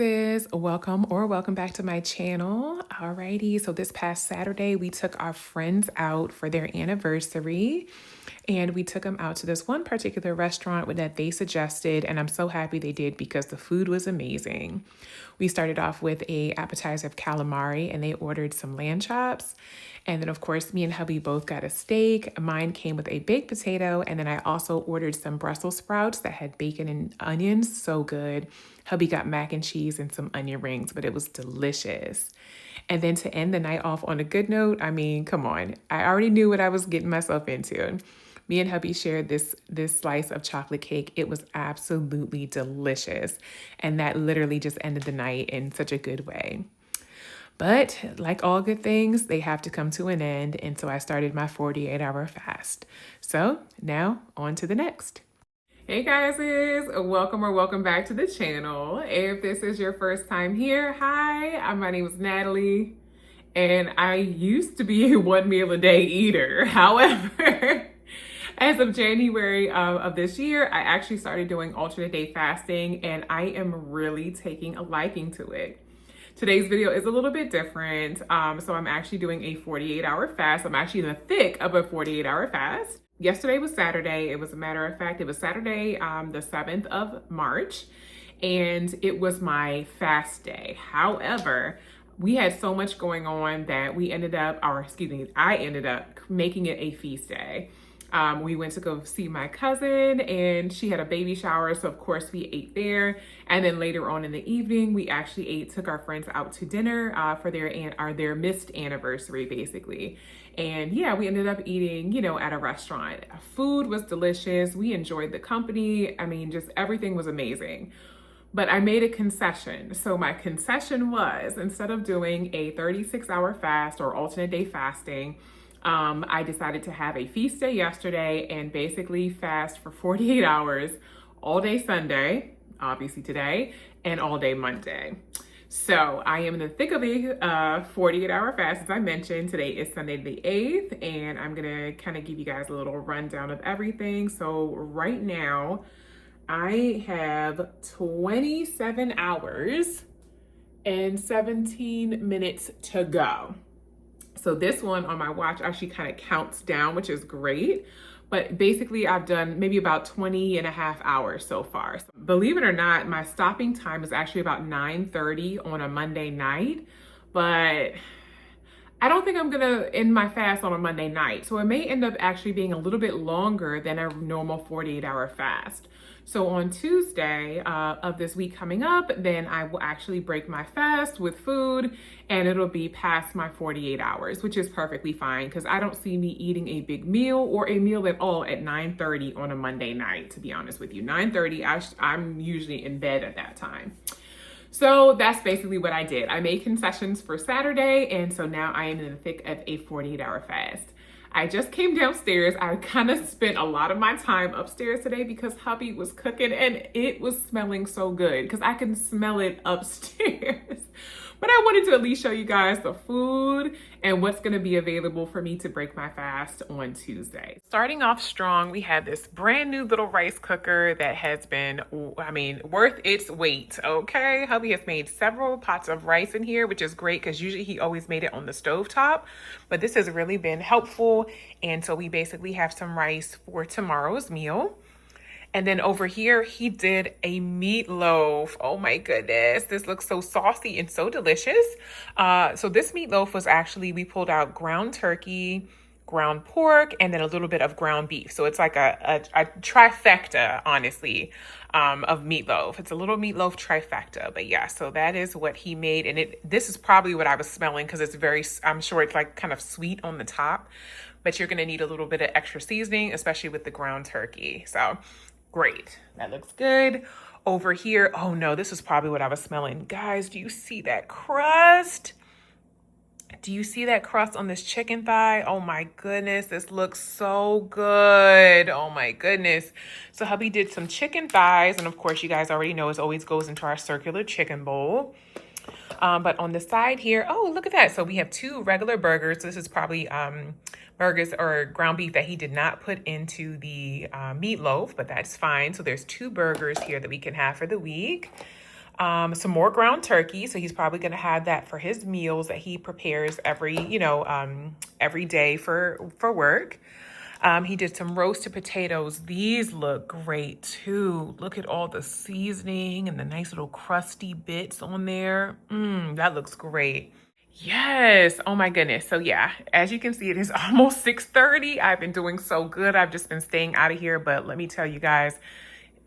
sis, welcome back to my channel. Alrighty, so this past Saturday we took our friends out for their anniversary and we took them out to this one particular restaurant that they suggested, and I'm so happy they did because the food was amazing. We started off with a appetizer of calamari and they ordered some lamb chops. And then of course, me and hubby both got a steak. Mine came with a baked potato, and then I also ordered some Brussels sprouts that had bacon and onions. So good. Hubby got mac and cheese and some onion rings, but it was delicious. And then to end the night off on a good note, I mean, come on. I already knew what I was getting myself into. Me and hubby shared this slice of chocolate cake. It was absolutely delicious. And that literally just ended the night in such a good way. But like all good things, they have to come to an end. And so I started my 48-hour fast. So now on to the next. Hey guys, welcome back to the channel. If this is your first time here, hi, my name is Natalie, and I used to be a one meal a day eater. However, as of January of this year, I actually started doing alternate day fasting, and I am really taking a liking to it. Today's video is a little bit different. So I'm actually doing a 48-hour fast. I'm actually in the thick of a 48-hour fast. Yesterday was Saturday. It was a matter of fact, it was Saturday, the 7th of March, and it was my fast day. However, we had so much going on that I ended up making it a feast day. We went to go see my cousin and she had a baby shower. So of course we ate there. And then later on in the evening, we actually took our friends out to dinner for their missed anniversary basically. And yeah, we ended up eating, at a restaurant. Food was delicious. We enjoyed the company. I mean, just everything was amazing. But I made a concession. So my concession was, instead of doing a 36-hour fast or alternate day fasting, I decided to have a feast day yesterday and basically fast for 48 hours, all day Sunday, obviously today, and all day Monday. So I am in the thick of a 48-hour fast, as I mentioned. Today is Sunday the 8th, and I'm gonna kind of give you guys a little rundown of everything. So right now, I have 27 hours and 17 minutes to go. So this one on my watch actually kind of counts down, which is great. But basically I've done maybe about 20 and a half hours so far. So believe it or not, my stopping time is actually about 9:30 on a Monday night, but I don't think I'm gonna end my fast on a Monday night. So it may end up actually being a little bit longer than a normal 48-hour fast. So on Tuesday of this week coming up, then I will actually break my fast with food, and it'll be past my 48 hours, which is perfectly fine because I don't see me eating a big meal or a meal at all at 9:30 on a Monday night, to be honest with you. 9:30, I'm usually in bed at that time. So that's basically what I did. I made concessions for Saturday, and so now I am in the thick of a 48-hour fast. I just came downstairs. I kind of spent a lot of my time upstairs today because hubby was cooking and it was smelling so good because I can smell it upstairs. But I wanted to at least show you guys the food and what's going to be available for me to break my fast on Tuesday. Starting off strong, we have this brand new little rice cooker that has been, worth its weight, okay? Hubby has made several pots of rice in here, which is great because usually he always made it on the stovetop, but this has really been helpful. And so we basically have some rice for tomorrow's meal. And then over here, he did a meatloaf. Oh my goodness, this looks so saucy and so delicious. So this meatloaf was actually, we pulled out ground turkey, ground pork, and then a little bit of ground beef. So it's like a trifecta, honestly, of meatloaf. It's a little meatloaf trifecta. But yeah, so that is what he made. And this is probably what I was smelling because it's I'm sure it's like kind of sweet on the top. But you're going to need a little bit of extra seasoning, especially with the ground turkey. So great. That looks good. Over here, oh no, this is probably what I was smelling. Guys, do you see that crust? Do you see that crust on this chicken thigh? Oh my goodness, this looks so good. Oh my goodness. So hubby did some chicken thighs, and of course you guys already know it always goes into our circular chicken bowl. But on the side here, oh, look at that. So we have two regular burgers. This is probably burgers or ground beef that he did not put into the meatloaf, but that's fine. So there's two burgers here that we can have for the week. some more ground turkey. So he's probably going to have that for his meals that he prepares every day for work. He did some roasted potatoes. These look great too. Look at all the seasoning and the nice little crusty bits on there. That looks great. Yes. Oh my goodness. So yeah, as you can see, it is almost 6:30. I've been doing so good. I've just been staying out of here. But let me tell you guys,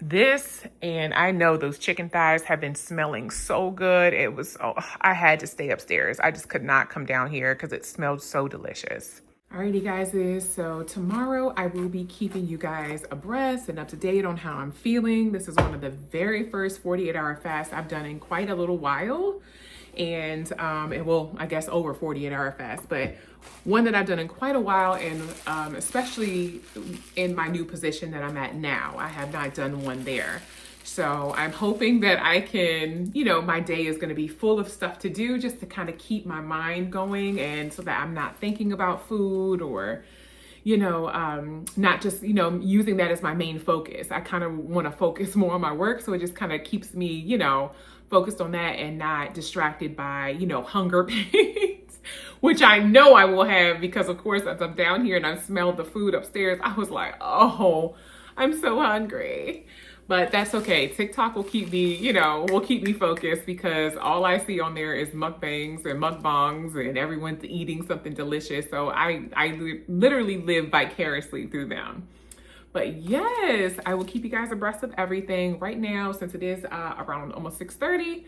this, and I know those chicken thighs have been smelling so good. I had to stay upstairs. I just could not come down here because it smelled so delicious. Alrighty guys, so tomorrow I will be keeping you guys abreast and up to date on how I'm feeling. This is one of the very first 48-hour fasts I've done in quite a little while. And I guess over 48-hour fast, but one that I've done in quite a while, and especially in my new position that I'm at now. I have not done one there. So I'm hoping that I can, my day is going to be full of stuff to do just to kind of keep my mind going, and so that I'm not thinking about food or, not just, using that as my main focus. I kind of want to focus more on my work. So it just kind of keeps me, focused on that and not distracted by, hunger pains, which I know I will have because, of course, as I'm down here and I smelled the food upstairs, I was like, oh, I'm so hungry. But that's okay. TikTok will keep me, focused because all I see on there is mukbangs and mukbangs and everyone's eating something delicious. So I literally live vicariously through them. But yes, I will keep you guys abreast of everything. Right now, since it is around almost 6:30,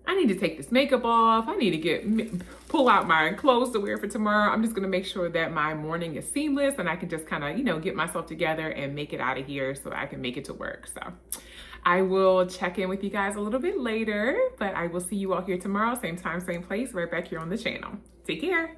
I need to take this makeup off. I need to pull out my clothes to wear for tomorrow. I'm just gonna make sure that my morning is seamless and I can just kind of, get myself together and make it out of here so I can make it to work. So I will check in with you guys a little bit later, but I will see you all here tomorrow, same time, same place, right back here on the channel. Take care.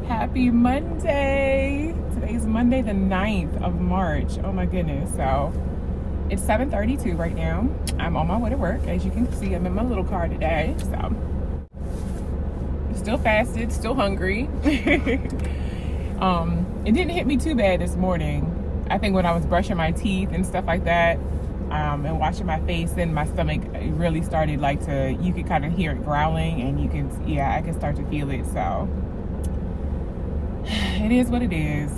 Happy Monday. Today's Monday the 9th of March. Oh my goodness. So it's 7:32 right now. I'm on my way to work. As you can see, I'm in my little car today. So still fasted, still hungry. It didn't hit me too bad this morning. I think when I was brushing my teeth and stuff like that, and washing my face, and my stomach really started you could kind of hear it growling, and I can start to feel it. So it is what it is.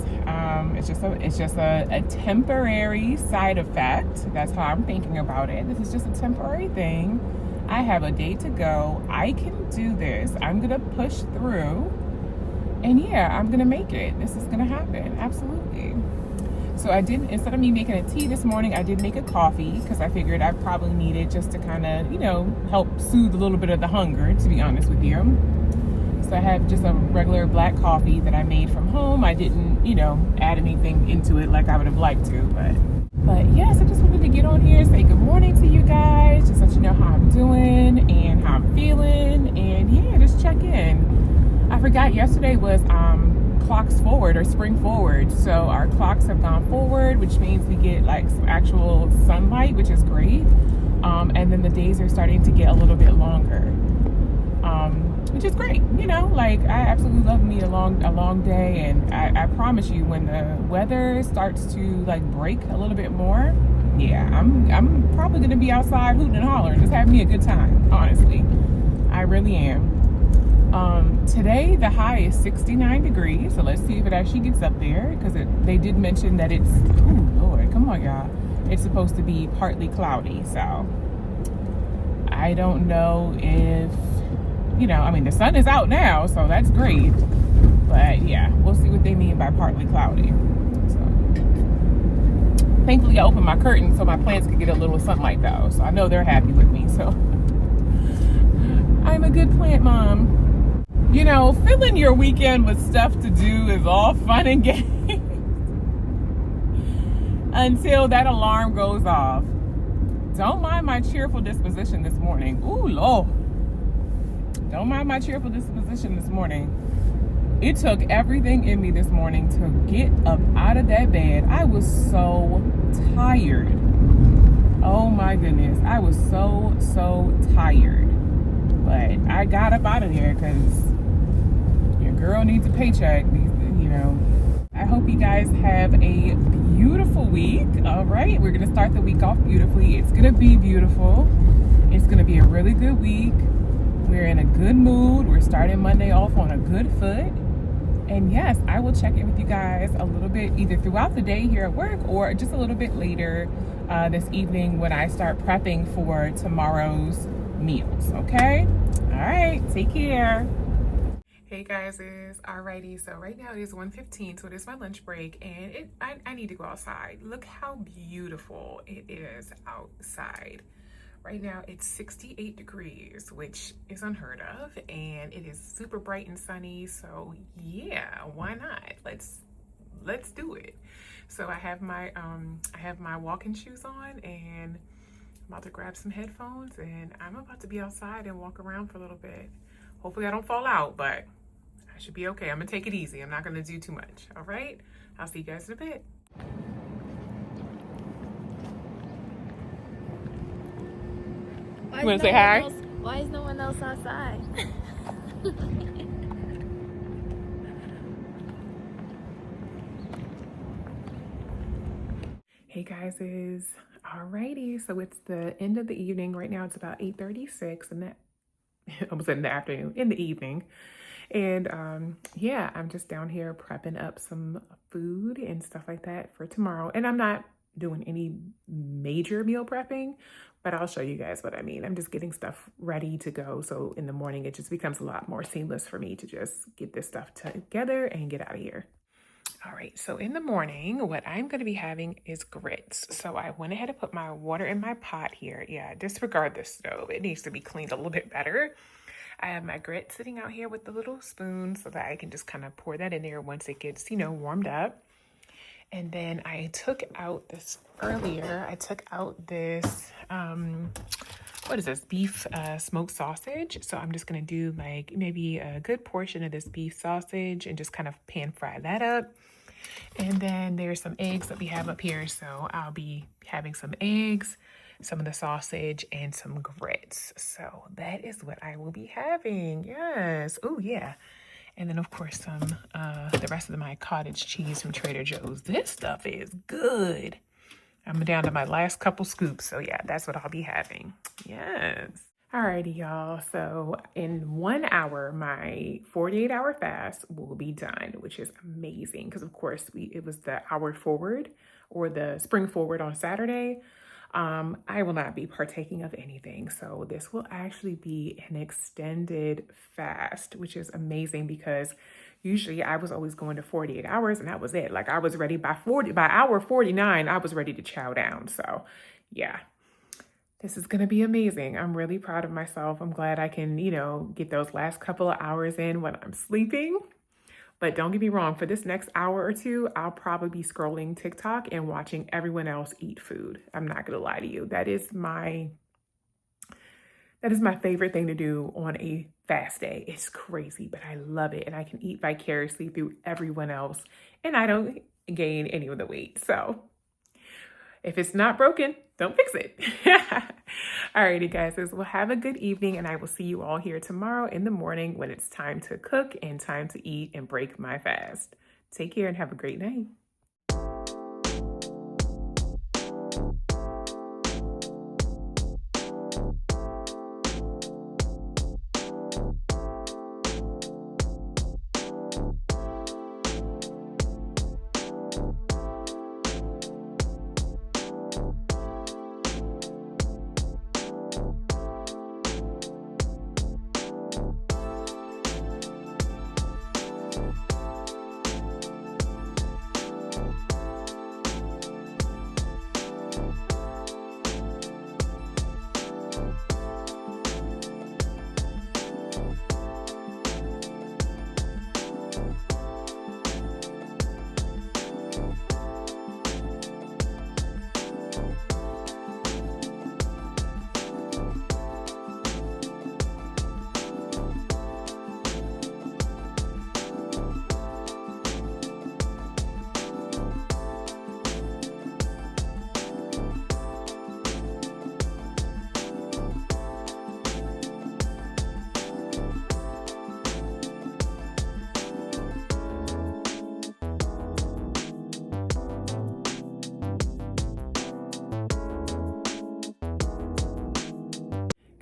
It's just a temporary side effect. That's how I'm thinking about it. This is just a temporary thing. I have a day to go. I can do this. I'm gonna push through, and I'm gonna make it. This is gonna happen. Absolutely. So instead of me making a tea this morning, I did make a coffee because I figured I probably need it just to kind of, help soothe a little bit of the hunger, to be honest with you. So I have just a regular black coffee that I made from home. I didn't, add anything into it like I would have liked to, but yes, I just wanted to get on here, say good morning to you guys, just let you know how I'm doing and how I'm feeling, and just check in. I forgot yesterday was clocks forward or spring forward, so our clocks have gone forward, which means we get some actual sunlight, which is great, and then the days are starting to get a little bit longer, which is great. I absolutely love me a long day, and I promise you, when the weather starts to break a little bit more, I'm probably gonna be outside hooting and hollering, just having me a good time. Honestly, I really am. Today the high is 69 degrees, so let's see if it actually gets up there, because they did mention that it's, oh Lord, come on y'all, it's supposed to be partly cloudy. So I don't know if, the sun is out now, so that's great, but we'll see what they mean by partly cloudy. So Thankfully, I opened my curtains so my plants could get a little sunlight though. So I know they're happy with me. So I'm a good plant mom. You know, filling your weekend with stuff to do is all fun and games until that alarm goes off. Don't mind my cheerful disposition this morning. Ooh, Lord. Don't mind my cheerful disposition this morning. It took everything in me this morning to get up out of that bed. I was so tired. Oh my goodness. I was so tired. But I got up out of there because your girl needs a paycheck. You know. I hope you guys have a beautiful week. All right. We're going to start the week off beautifully. It's going to be beautiful. It's going to be a really good week. We're in a good mood. We're starting Monday off on a good foot. And yes, I will check in with you guys a little bit either throughout the day here at work or just a little bit later this evening when I start prepping for tomorrow's meals. Okay? All right. Take care. Hey guys, alrighty. So right now it is 1:15, so it is my lunch break, and I need to go outside. Look how beautiful it is outside. Right now it's 68 degrees, which is unheard of, and it is super bright and sunny. So yeah, why not? Let's do it. So I have my walking shoes on, and I'm about to grab some headphones, and I'm about to be outside and walk around for a little bit. Hopefully I don't fall out, but I should be okay. I'm gonna take it easy. I'm not gonna do too much. All right? I'll see you guys in a bit. You wanna say hi? Why is no one else outside? Hey guys, alrighty. So it's the end of the evening. Right now it's about 8:36, and that almost in the afternoon, in the evening. And yeah, I'm just down here prepping up some food and stuff like that for tomorrow. And I'm not doing any major meal prepping, but I'll show you guys what I mean. I'm just getting stuff ready to go. So in the morning, it just becomes a lot more seamless for me to just get this stuff together and get out of here. All right, so in the morning, what I'm going to be having is grits. So I went ahead and put my water in my pot here. Yeah, disregard the stove. It needs to be cleaned a little bit better. I have my grits sitting out here with the little spoon so that I can just kind of pour that in there once it gets, warmed up. And then I took out this earlier. I took out this, what is this? Beef smoked sausage. So I'm just going to do like maybe a good portion of this beef sausage and just kind of pan fry that up. And then there's some eggs that we have up here. So I'll be having some eggs, some of the sausage, and some grits. So that is what I will be having. Yes. Oh, yeah. And then, of course, some the rest of my cottage cheese from Trader Joe's. This stuff is good. I'm down to my last couple scoops. So, yeah, that's what I'll be having. Yes. Alrighty, y'all. So in 1 hour, my 48-hour fast will be done, which is amazing because, of course, it was the hour forward or the spring forward on Saturday. I will not be partaking of anything. So this will actually be an extended fast, which is amazing because usually I was always going to 48 hours and that was it. Like I was ready by hour 49, I was ready to chow down. So yeah. This is going to be amazing. I'm really proud of myself. I'm glad I can, get those last couple of hours in when I'm sleeping. But don't get me wrong, for this next hour or two, I'll probably be scrolling TikTok and watching everyone else eat food. I'm not going to lie to you. That is my favorite thing to do on a fast day. It's crazy, but I love it. And I can eat vicariously through everyone else. And I don't gain any of the weight. So if it's not broken, don't fix it. Alrighty, guys. Well, have a good evening, and I will see you all here tomorrow in the morning when it's time to cook and time to eat and break my fast. Take care and have a great night.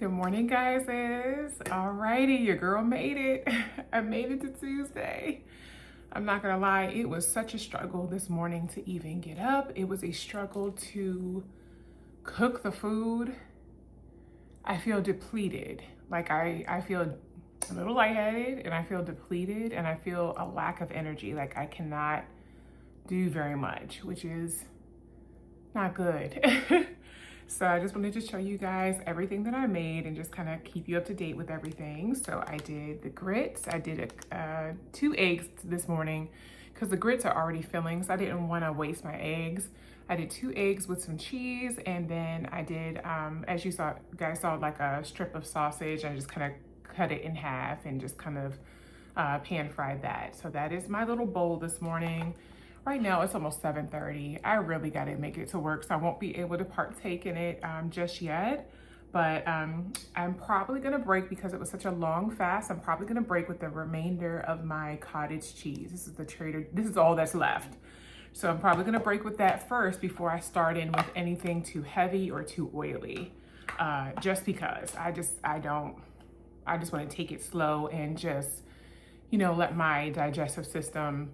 Good morning, guys. Alrighty, your girl made it. I made it to Tuesday. I'm not gonna lie, it was such a struggle this morning to even get up. It was a struggle to cook the food. I feel depleted. Like I feel a little lightheaded and I feel depleted and I feel a lack of energy. Like I cannot do very much, which is not good. So I just wanted to show you guys everything that I made and just kind of keep you up to date with everything. So I did the grits. I did 2 eggs this morning because the grits are already filling, so I didn't want to waste my eggs. I did 2 eggs with some cheese, and then I did, as you guys saw, like a strip of sausage. I just kind of cut it in half and just kind of pan fried that. So that is my little bowl this morning. Right now it's almost 7:30. I really got to make it to work, so I won't be able to partake in it just yet. But I'm probably gonna break because it was such a long fast. I'm probably gonna break with the remainder of my cottage cheese. This is all that's left. So I'm probably gonna break with that first before I start in with anything too heavy or too oily. Just because I just want to take it slow and just, let my digestive system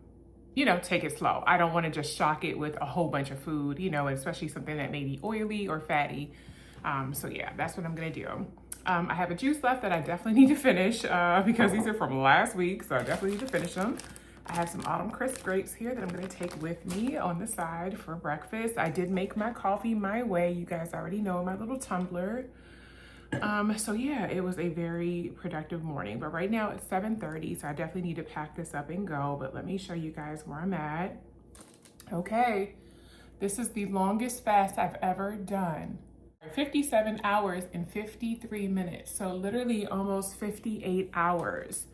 take it slow. I don't want to just shock it with a whole bunch of food, especially something that may be oily or fatty. So yeah, that's what I'm gonna do. I have a juice left that I definitely need to finish because these are from last week, so I definitely need to finish them. I have some autumn crisp grapes here that I'm gonna take with me on the side for breakfast. I did make my coffee my way. You guys already know my little tumbler. So yeah, it was a very productive morning, but right now it's 7:30, so I definitely need to pack this up and go, but let me show you guys where I'm at. Okay, this is the longest fast I've ever done. 57 hours and 53 minutes, so literally almost 58 hours.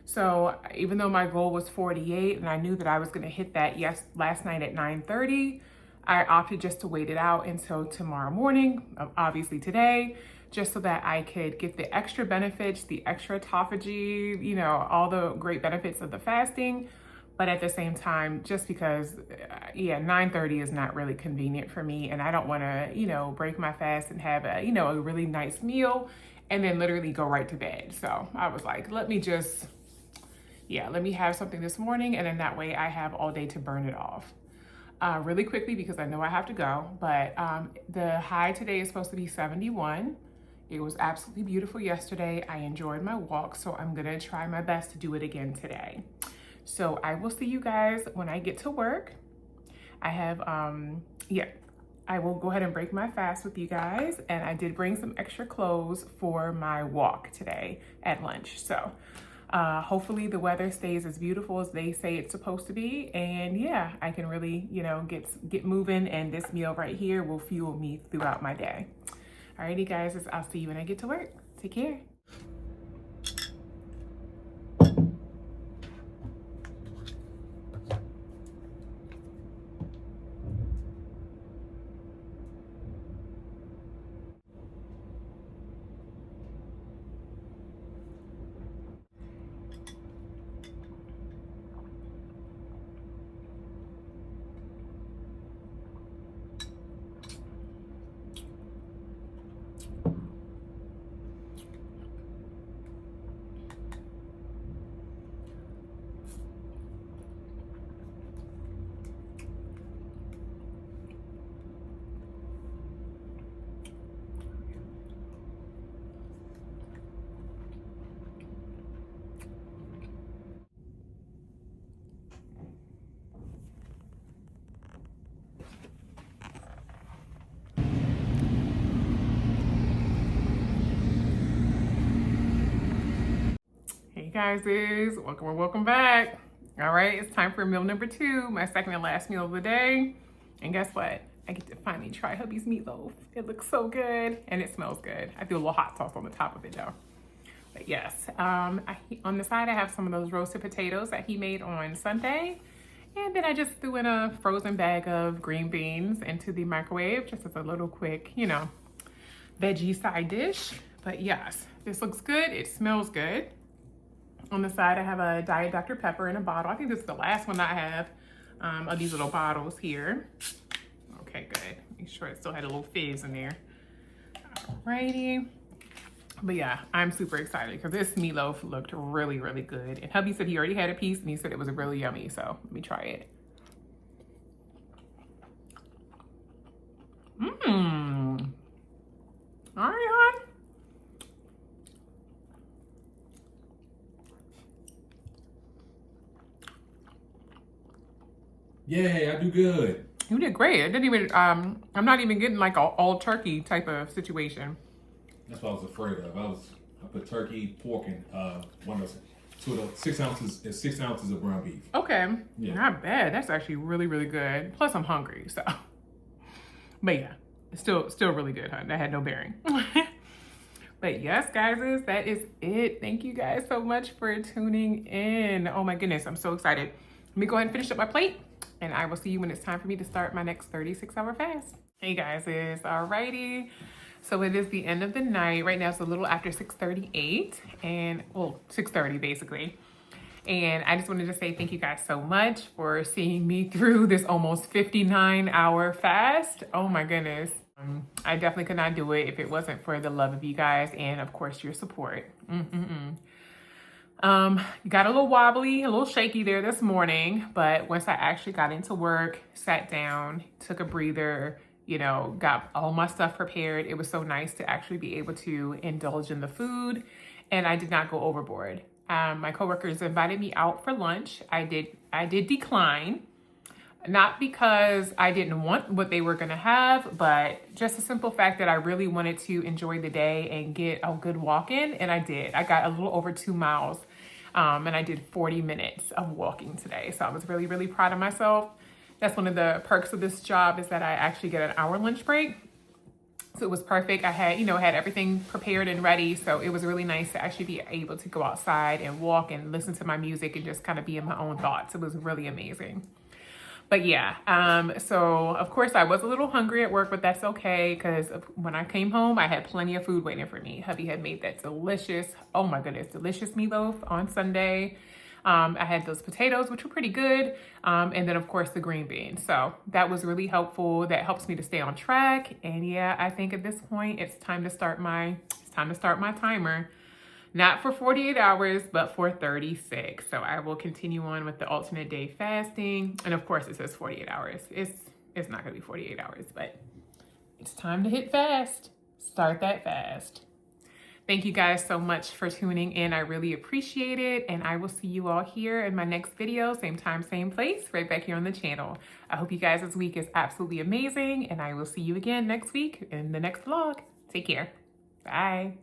So even though my goal was 48 and I knew that I was gonna hit that last night at 9:30, I opted just to wait it out until tomorrow morning, obviously today, just so that I could get the extra benefits, the extra autophagy, all the great benefits of the fasting. But at the same time, just because, 9:30 is not really convenient for me. And I don't want to, break my fast and have a really nice meal and then literally go right to bed. So I was like, let me have something this morning. And then that way I have all day to burn it off. Really quickly, because I know I have to go, but the high today is supposed to be 71. It was absolutely beautiful yesterday. I enjoyed my walk, so I'm gonna try my best to do it again today. So I will see you guys when I get to work. I have, I will go ahead and break my fast with you guys. And I did bring some extra clothes for my walk today at lunch. So hopefully the weather stays as beautiful as they say it's supposed to be. And yeah, I can really, get moving, and this meal right here will fuel me throughout my day. Alrighty guys, I'll see you when I get to work. Take care. Hey guys, welcome back. All right, it's time for meal number 2, my second and last meal of the day. And guess what? I get to finally try hubby's meatloaf. It looks so good and it smells good. I threw a little hot sauce on the top of it though. But yes, on the side I have some of those roasted potatoes that he made on Sunday. And then I just threw in a frozen bag of green beans into the microwave just as a little quick, veggie side dish. But yes, this looks good. It smells good. On the side, I have a Diet Dr. Pepper in a bottle. I think this is the last one that I have of these little bottles here. Okay, good. Make sure it still had a little fizz in there. Alrighty. But yeah, I'm super excited because this meatloaf looked really, really good. And hubby said he already had a piece and he said it was really yummy. So let me try it. Mmm. All right, hon. Yay, I do good. You did great. I didn't even, I'm not even getting like an all turkey type of situation. That's what I was afraid of. I put turkey, pork, and one of those, 6 ounces of ground beef. Okay, Yeah. not bad. That's actually really, really good. Plus I'm hungry, so. But yeah, it's still really good, huh? That had no bearing. But yes, guys, that is it. Thank you guys so much for tuning in. Oh my goodness, I'm so excited. Let me go ahead and finish up my plate, and I will see you when it's time for me to start my next 36-hour fast. Hey guys, it's alrighty. So it is the end of the night. Right now it's a little after 6:38, and well, 6:30 basically. And I just wanted to say thank you guys so much for seeing me through this almost 59-hour fast. Oh my goodness. I definitely could not do it if it wasn't for the love of you guys and of course your support. Got a little wobbly, a little shaky there this morning, but once I actually got into work, sat down, took a breather, you know, got all my stuff prepared. It was so nice to actually be able to indulge in the food, and I did not go overboard. My coworkers invited me out for lunch. I did decline, not because I didn't want what they were gonna have, but just the simple fact that I really wanted to enjoy the day and get a good walk in, and I did. I got a little over 2 miles, and I did 40 minutes of walking today. So I was really, really proud of myself. That's one of the perks of this job is that I actually get an hour lunch break. So it was perfect. I had, had everything prepared and ready. So it was really nice to actually be able to go outside and walk and listen to my music and just kind of be in my own thoughts. It was really amazing. But yeah, so of course I was a little hungry at work, but that's okay because when I came home, I had plenty of food waiting for me. Hubby had made that delicious, oh my goodness, delicious meatloaf on Sunday. I had those potatoes, which were pretty good. And then of course the green beans. So that was really helpful. That helps me to stay on track. And yeah, I think at this point, it's time to start my timer. Not for 48 hours, but for 36. So I will continue on with the alternate day fasting. And of course it says 48 hours. It's not gonna be 48 hours, but it's time to hit fast. Start that fast. Thank you guys so much for tuning in. I really appreciate it. And I will see you all here in my next video. Same time, same place, right back here on the channel. I hope you guys this week is absolutely amazing. And I will see you again next week in the next vlog. Take care. Bye.